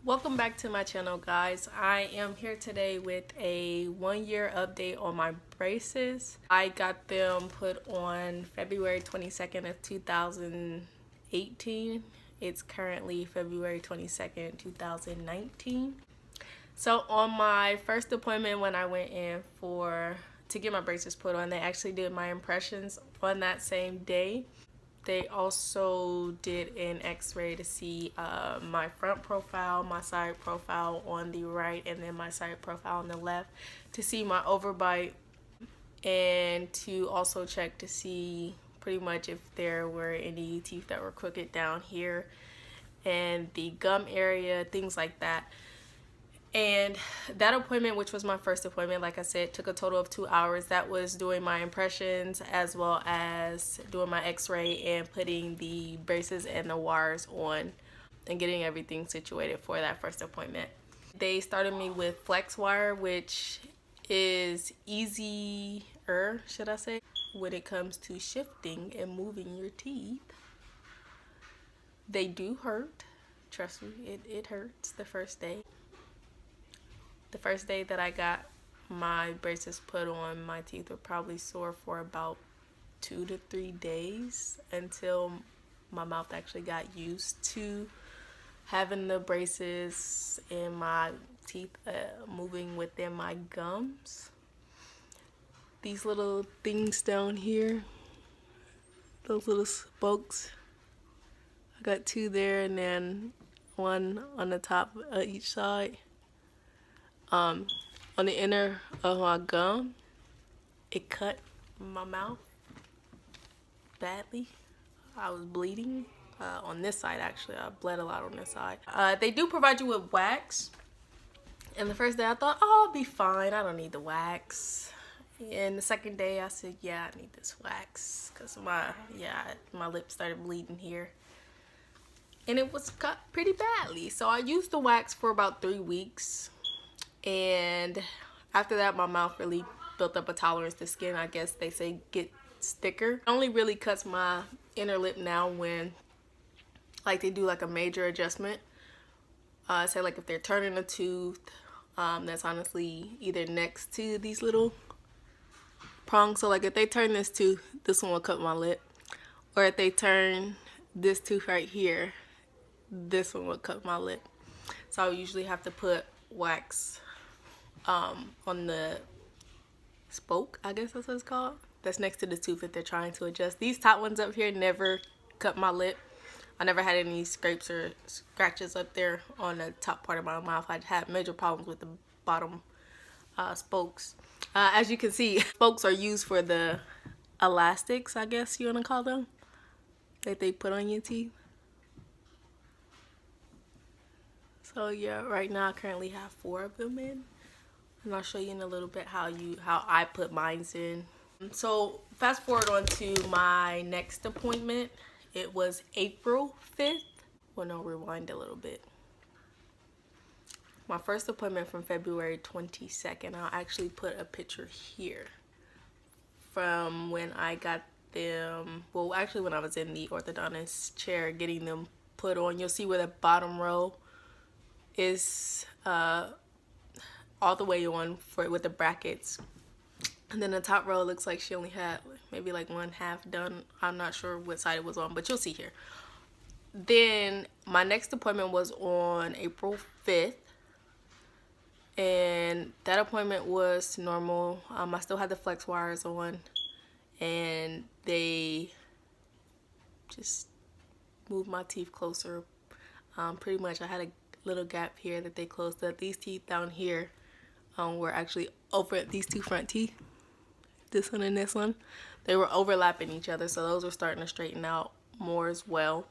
Welcome back to my channel, guys. I am here today with a 1-year update on my braces. I got them put on February 22nd of 2018. It's currently February 22nd, 2019. So on my first appointment when I went in to get my braces put on, they actually did my impressions on that same day. They also did an x-ray to see my front profile, my side profile on the right, and then my side profile on the left to see my overbite, and to also check to see pretty much if there were any teeth that were crooked down here and the gum area, things like that. And that appointment, which was my first appointment, like I said, took a total of 2 hours. That was doing my impressions as well as doing my x-ray and putting the braces and the wires on and getting everything situated for that first appointment. They started me with flex wire, which is easier, should I say, when it comes to shifting and moving your teeth. They do hurt. Trust me, it hurts the first day. The first day that I got my braces put on, my teeth were probably sore for about 2 to 3 days until my mouth actually got used to having the braces and my teeth moving within my gums. These little things down here, those little spokes, I got 2 there and then 1 on the top of each side. On the inner of my gum, it cut my mouth badly. I was bleeding on this side. Actually, I bled a lot on this side. They do provide you with wax, and the first day I thought, oh, I'll be fine, I don't need the wax. And the second day I said, yeah, I need this wax because my lips started bleeding here, and it was cut pretty badly. So I used the wax for about 3 weeks. And after that, my mouth really built up a tolerance to skin. I guess they say get thicker. It only really cuts my inner lip now when like they do like a major adjustment. Say like if they're turning a tooth that's honestly either next to these little prongs. So like if they turn this tooth, this one will cut my lip. Or if they turn this tooth right here, this one will cut my lip. So I usually have to put wax on the spoke, I guess that's what it's called, that's next to the tooth if they're trying to adjust. These top ones up here never cut my lip. I never had any scrapes or scratches up there on the top part of my mouth. I had major problems with the bottom spokes. As you can see, spokes are used for the elastics, I guess you want to call them, that they put on your teeth. So yeah, right now I currently have 4 of them in, and I'll show you in a little bit how I put mine in. So fast forward on to my next appointment. It was April 5th. Well, no, rewind a little bit. My first appointment from February 22nd. I'll actually put a picture here from when I got them. Well, actually when I was in the orthodontist chair getting them put on. You'll see where the bottom row is all the way on with the brackets, and then the top row looks like she only had maybe like 1/2 done. I'm not sure what side it was on, but you'll see here. Then my next appointment was on April 5th, and that appointment was normal. I still had the flex wires on, and they just moved my teeth closer. Pretty much I had a little gap here that they closed up. These teeth down here were actually over these 2 front teeth, this one and this one. They were overlapping each other, so those were starting to straighten out more as well.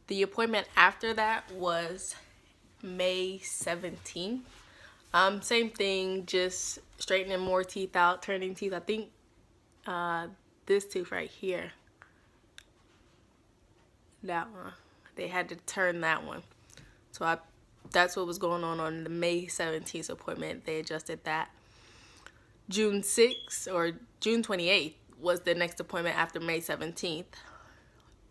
The appointment after that was May 17th. Same thing, just straightening more teeth out, turning teeth. I think this tooth right here, that one, they had to turn that one. So that's what was going on the May 17th appointment. They adjusted that. June 6th or June 28th was the next appointment after May 17th.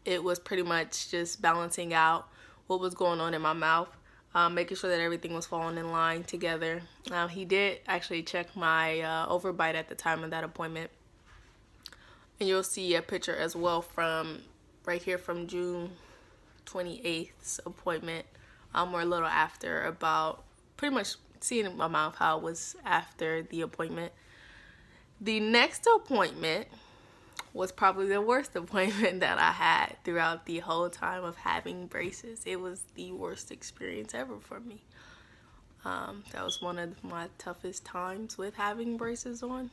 It was pretty much just balancing out what was going on in my mouth. making sure that everything was falling in line together. He did actually check my overbite at the time of that appointment. And you'll see a picture as well from right here from June 28th's appointment, or a little after, about pretty much seeing in my mouth how it was after the appointment. The next appointment was probably the worst appointment that I had throughout the whole time of having braces. It was the worst experience ever for me. That was one of my toughest times with having braces on.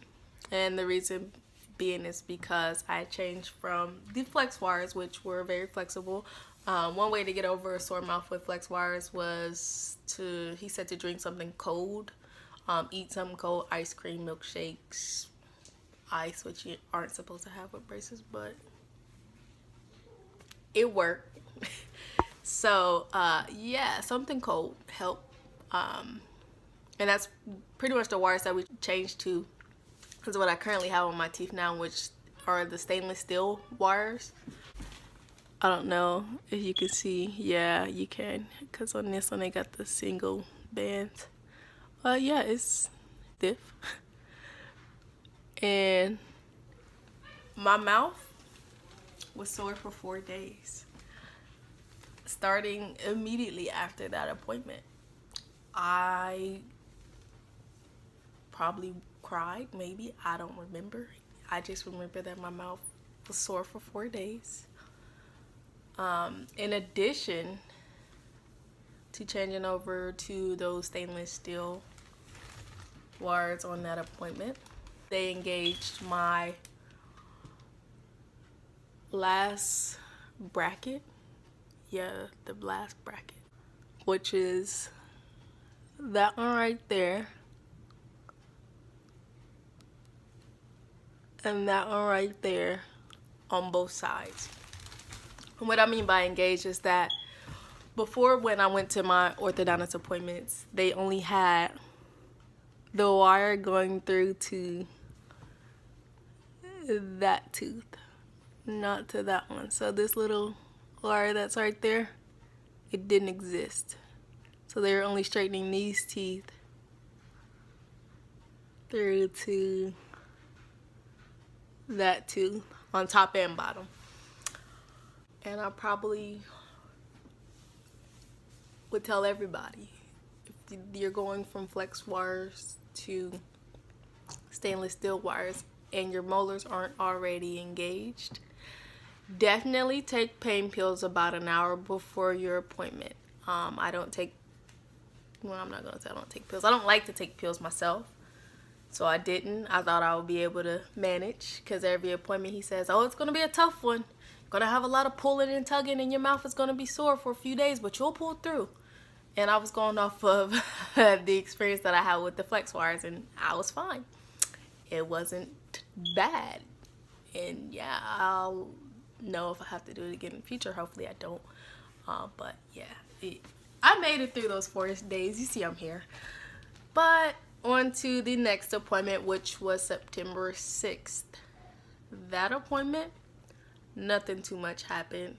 And the reason being is because I changed from the flex wires, which were very flexible. One way to get over a sore mouth with flex wires was he said to drink something cold, eat some cold ice cream, milkshakes, ice, which you aren't supposed to have with braces, but it worked. So yeah, something cold helped. And that's pretty much the wires that we changed to, is what I currently have on my teeth now, which are the stainless steel wires. I don't know if you can see. Yeah, you can, because on this one they got the single bands. Yeah, it's stiff. And my mouth was sore for 4 days, starting immediately after that appointment. I probably cried, maybe. I don't remember. I just remember that my mouth was sore for 4 days. In addition to changing over to those stainless steel wires on that appointment, they engaged my last bracket. Yeah, the last bracket, which is that one right there, and that one right there on both sides. And what I mean by engaged is that before, when I went to my orthodontist appointments, they only had the wire going through to that tooth, not to that one. So this little wire that's right there, it didn't exist. So they were only straightening these teeth through to that tooth on top and bottom. And I probably would tell everybody, if you're going from flex wires to stainless steel wires and your molars aren't already engaged, definitely take pain pills about an hour before your appointment. I don't take, well, I'm not gonna say I don't take pills. I don't like to take pills myself, so I didn't. I thought I would be able to manage, because every appointment he says, oh, it's gonna be a tough one. Gonna have a lot of pulling and tugging, and your mouth is gonna be sore for a few days, but you'll pull through. And I was going off of the experience that I had with the flex wires, and I was fine. It wasn't bad. And yeah, I'll know if I have to do it again in the future. Hopefully I don't. But yeah, I made it through those 4 days. You see I'm here. But on to the next appointment, which was September 6th. That appointment, nothing too much happened.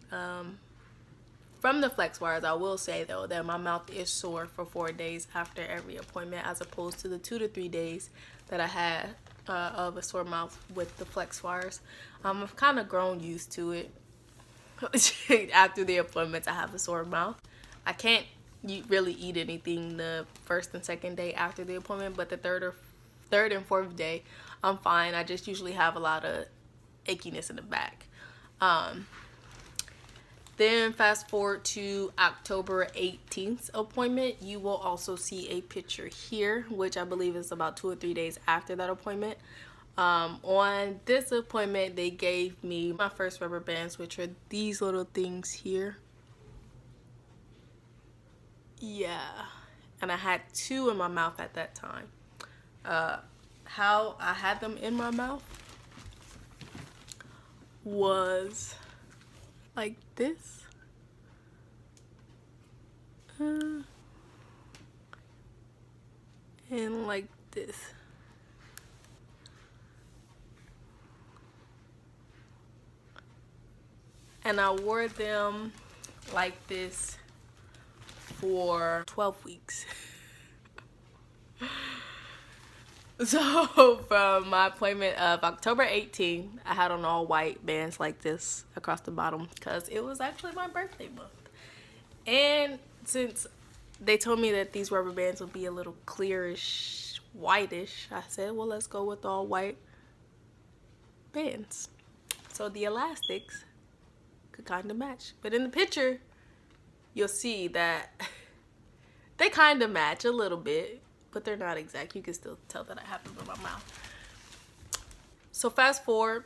From the flex wires, I will say though that my mouth is sore for 4 days after every appointment, as opposed to the 2 to 3 days that I had of a sore mouth with the flex wires. I've kind of grown used to it. After the appointments, I have a sore mouth. I can't really eat anything the first and second day after the appointment, but the third and fourth day, I'm fine. I just usually have a lot of achiness in the back. Then fast forward to October 18th appointment. You will also see a picture here, which I believe is about 2 or 3 days after that appointment. On this appointment, they gave me my first rubber bands, which are these little things here. Yeah, and I had 2 in my mouth at that time. How I had them in my mouth was like this. And like this. And I wore them like this for 12 weeks. So from my appointment of October 18th, I had on all white bands like this across the bottom because it was actually my birthday month. And since they told me that these rubber bands would be a little clearish, whitish, I said, well, let's go with all white bands. So the elastics could kind of match. But in the picture, you'll see that they kind of match a little bit, but they're not exact. You can still tell that I have them in my mouth. So fast forward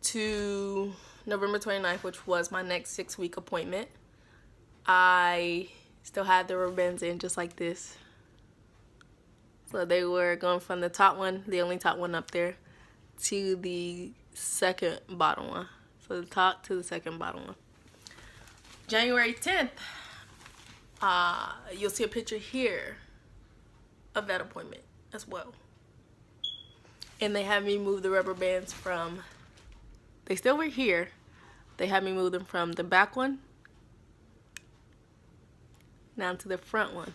to November 29th, which was my next 6-week appointment. I still had the rubber bands in just like this. So they were going from the top one, the only top one up there, to the second bottom one. So the top to the second bottom one. January 10th, you'll see a picture here of that appointment as well. And they had me move the rubber bands from, they still were here. They had me move them from the back one down to the front one.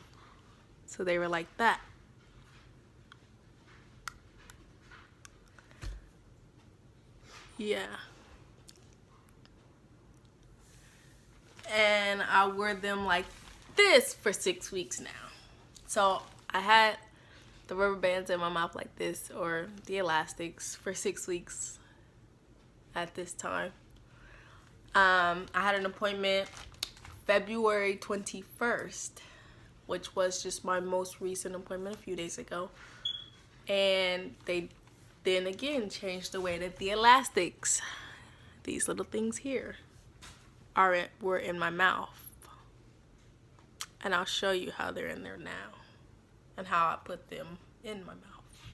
So they were like that. Yeah. And I wore them like this for 6 weeks now. So I had the rubber bands in my mouth like this, or the elastics, for 6 weeks at this time. I had an appointment February 21st, which was just my most recent appointment a few days ago. And they then again changed the way that the elastics, these little things here, were in my mouth. And I'll show you how they're in there now and how I put them in my mouth.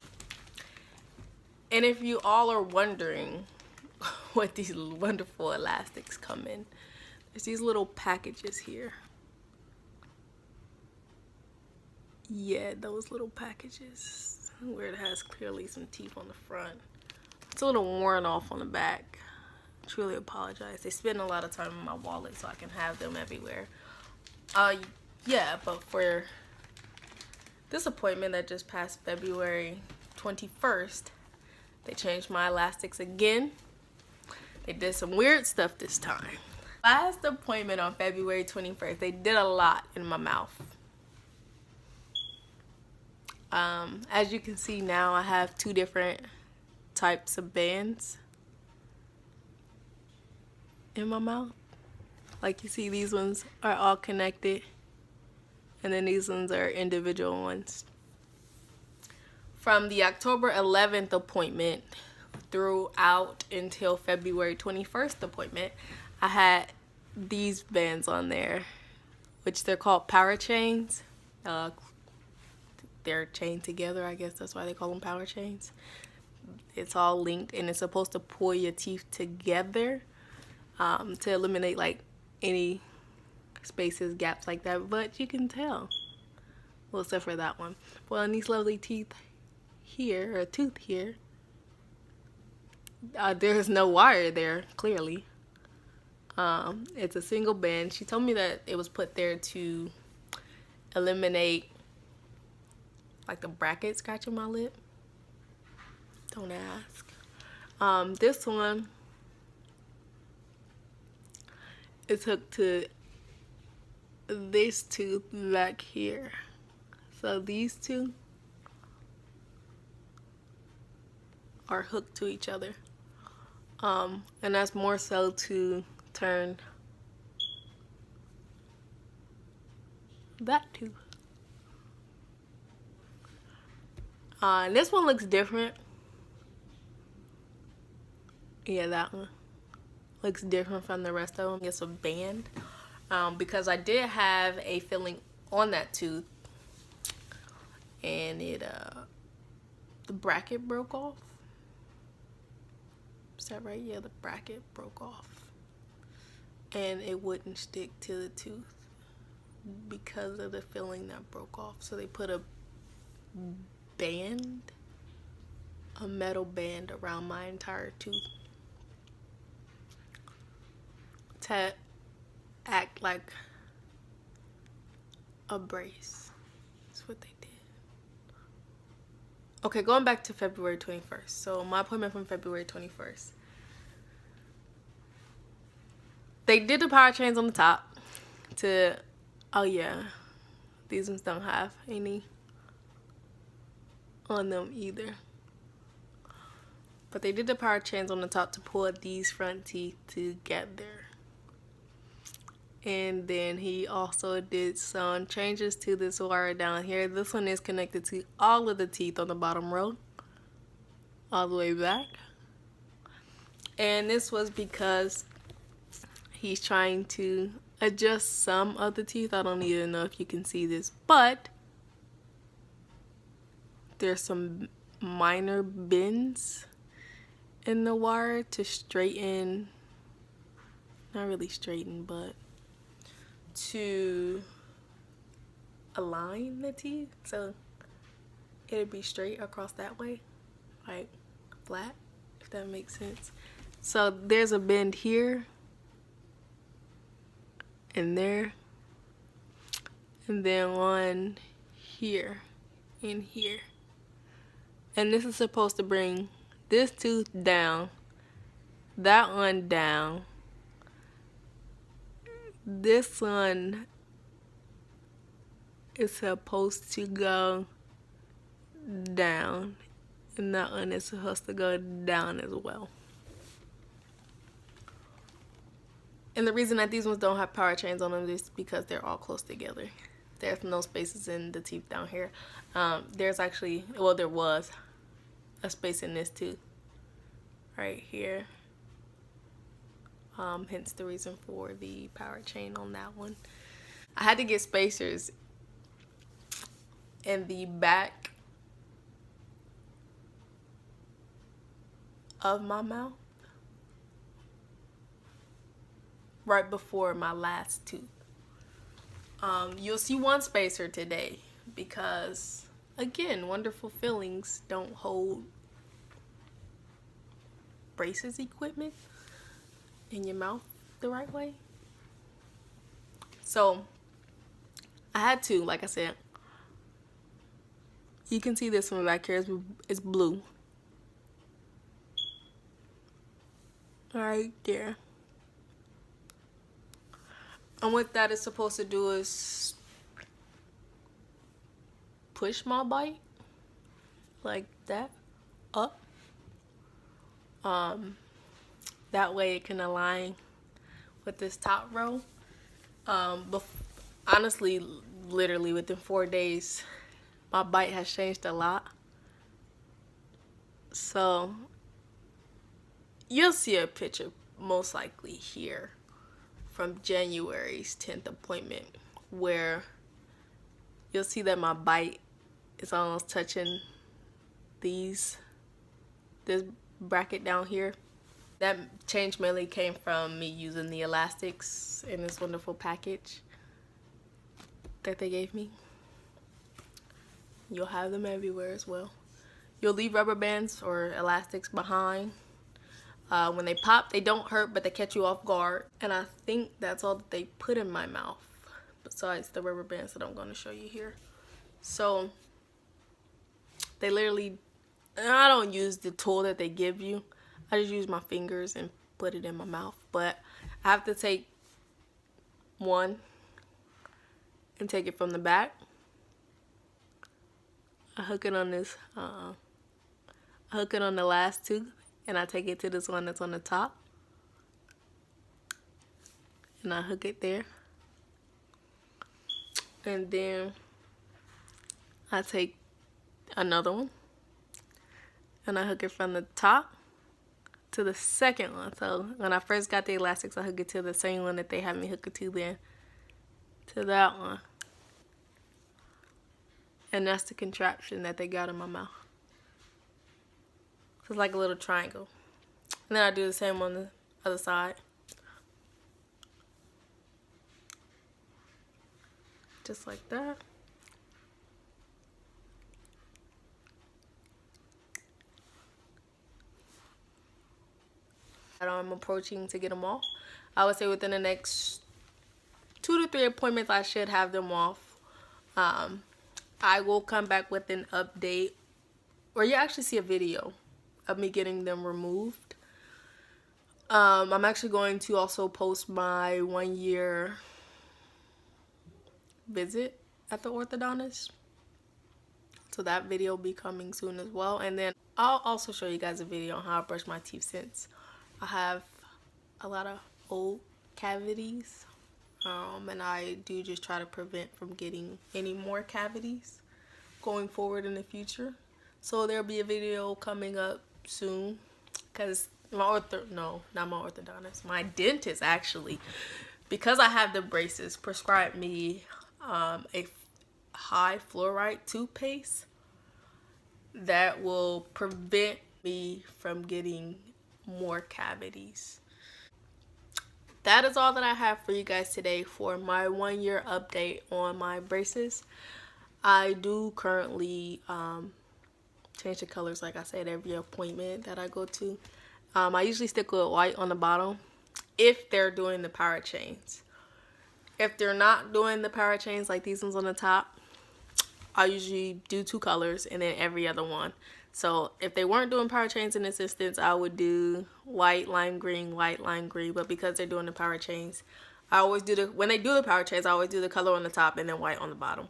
And if you all are wondering what these wonderful elastics come in, there's these little packages here. Yeah, those little packages where it has clearly some teeth on the front. It's a little worn off on the back. Truly apologize. They spend a lot of time in my wallet so I can have them everywhere. Yeah, but for this appointment that just passed February 21st, they changed my elastics again. They did some weird stuff this time. Last appointment on February 21st, they did a lot in my mouth. As you can see now, I have 2 different types of bands in my mouth. Like you see, these ones are all connected, and then these ones are individual ones. From the October 11th appointment throughout until February 21st appointment, I had these bands on there, which they're called power chains. They're chained together, I guess that's why they call them power chains. It's all linked, and it's supposed to pull your teeth together to eliminate like any spaces, gaps like that, but you can tell. Well, except for that one. Well, in these lovely teeth here, or tooth here, there's no wire there, clearly. It's a single band. She told me that it was put there to eliminate like the bracket scratching my lip. Don't ask. This one is hooked to this tooth back here. So these two are hooked to each other. And that's more so to turn that tooth. And this one looks different. Yeah, that one looks different from the rest of them. It's a band because I did have a filling on that tooth, and the bracket broke off. Is that right? Yeah, the bracket broke off, and it wouldn't stick to the tooth because of the filling that broke off. So they put a band, a metal band around my entire tooth to act like a brace. That's what they did. Okay, going back to February 21st. So my appointment from February 21st. They did the power chains on the top to, oh yeah, these ones don't have any on them either. But they did the power chains on the top to pull these front teeth together. And then he also did some changes to this wire down here. This one is connected to all of the teeth on the bottom row, all the way back. And this was because he's trying to adjust some of the teeth. I don't even know if you can see this, but there's some minor bends in the wire to straighten, not really straighten, but to align the teeth so it'd be straight across that way, like flat, if that makes sense. So there's a bend here and there, and then one here and here. And this is supposed to bring this tooth down, that one down, this one is supposed to go down, and that one is supposed to go down as well. And the reason that these ones don't have power chains on them is because they're all close together. There's no spaces in the teeth down here. There's actually, well, there was a space in this tooth right here. Hence the reason for the power chain on that one. I had to get spacers in the back of my mouth right before my last tooth. You'll see one spacer today because, again, wonderful fillings don't hold braces equipment in your mouth the right way. So I had to, like I said, you can see this one back here, it's blue. Right there. And what that is supposed to do is push my bite like that up. That way it can align with this top row. Honestly, literally within 4 days, my bite has changed a lot. So you'll see a picture most likely here from January's 10th appointment where you'll see that my bite is almost touching this bracket down here. That change mainly came from me using the elastics in this wonderful package that they gave me. You'll have them everywhere as well. You'll leave rubber bands or elastics behind. When they pop, they don't hurt, but they catch you off guard. And I think that's all that they put in my mouth, besides the rubber bands that I'm going to show you here. So they literally, I don't use the tool that they give you. I just use my fingers and put it in my mouth. But I have to take one and take it from the back. I hook it on this, I hook it on the last tooth, and I take it to this one that's on the top. And I hook it there. And then I take another one and I hook it from the top to the second one. So when I first got the elastics, I hook it to the same one that they had me hook it to then, to that one. And that's the contraption that they got in my mouth. So it's like a little triangle. And then I do the same on the other side. Just like that. I'm approaching to get them off. I would say within the next 2 to 3 appointments, I should have them off. I will come back with an update, or you actually see a video of me getting them removed. I'm actually going to also post my 1-year visit at the orthodontist. So that video will be coming soon as well. And then I'll also show you guys a video on how I brush my teeth, since I have a lot of old cavities. And I do just try to prevent from getting any more cavities going forward in the future. So there'll be a video coming up soon, because my dentist actually, because I have the braces, prescribed me a high fluoride toothpaste that will prevent me from getting more cavities. That is all that I have for you guys today for my 1-year update on my braces. I do currently change the colors, like I said, every appointment that I go to. I usually stick with white on the bottom if they're doing the power chains. If they're not doing the power chains, like these ones on the top, I usually do 2 colors and then every other one. So if they weren't doing power chains in this instance, I would do white, lime green, white, lime green. But because they're doing the power chains, I always do when they do the power chains, I always do the color on the top and then white on the bottom.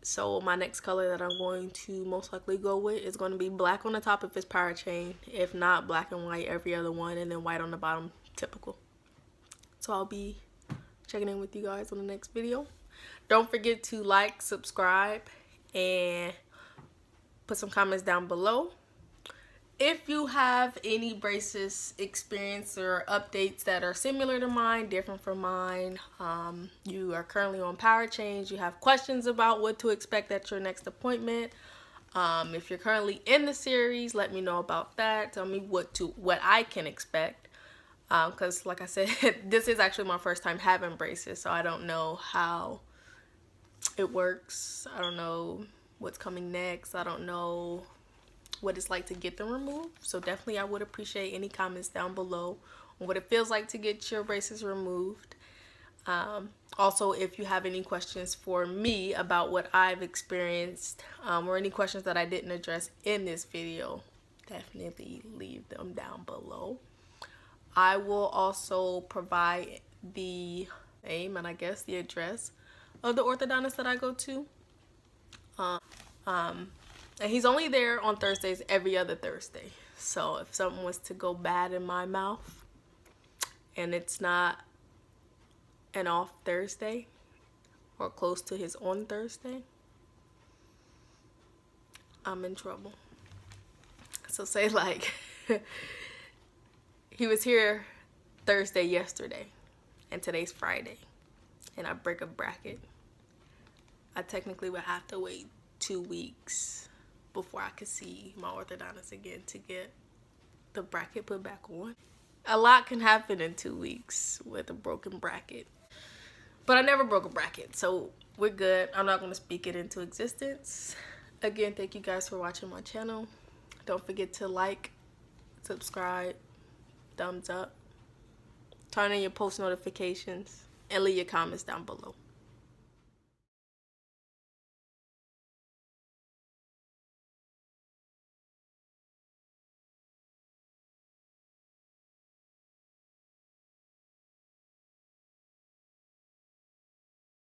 So my next color that I'm going to most likely go with is going to be black on the top if it's power chain. If not, black and white every other one, and then white on the bottom, typical. So I'll be checking in with you guys on the next video. Don't forget to like, subscribe, and put some comments down below. If you have any braces experience or updates that are similar to mine, different from mine, you are currently on power chains, you have questions about what to expect at your next appointment, if you're currently in the series, let me know about that. Tell me what I can expect, because like I said, this is actually my first time having braces, so I don't know how it works. I don't know what's coming next. I don't know what it's like to get them removed. So definitely I would appreciate any comments down below on what it feels like to get your braces removed. Also, if you have any questions for me about what I've experienced, or any questions that I didn't address in this video, definitely leave them down below. I will also provide the name and I guess the address of the orthodontist that I go to. And he's only there on Thursdays, every other Thursday. So if something was to go bad in my mouth and it's not an off Thursday or close to his on Thursday, I'm in trouble. So say like he was here Thursday yesterday and today's Friday and I break a bracket, I technically would have to wait 2 weeks before I could see my orthodontist again to get the bracket put back on. A lot can happen in 2 weeks with a broken bracket. But I never broke a bracket, so we're good. I'm not going to speak it into existence. Again, thank you guys for watching my channel. Don't forget to like, subscribe, thumbs up, turn on your post notifications, and leave your comments down below.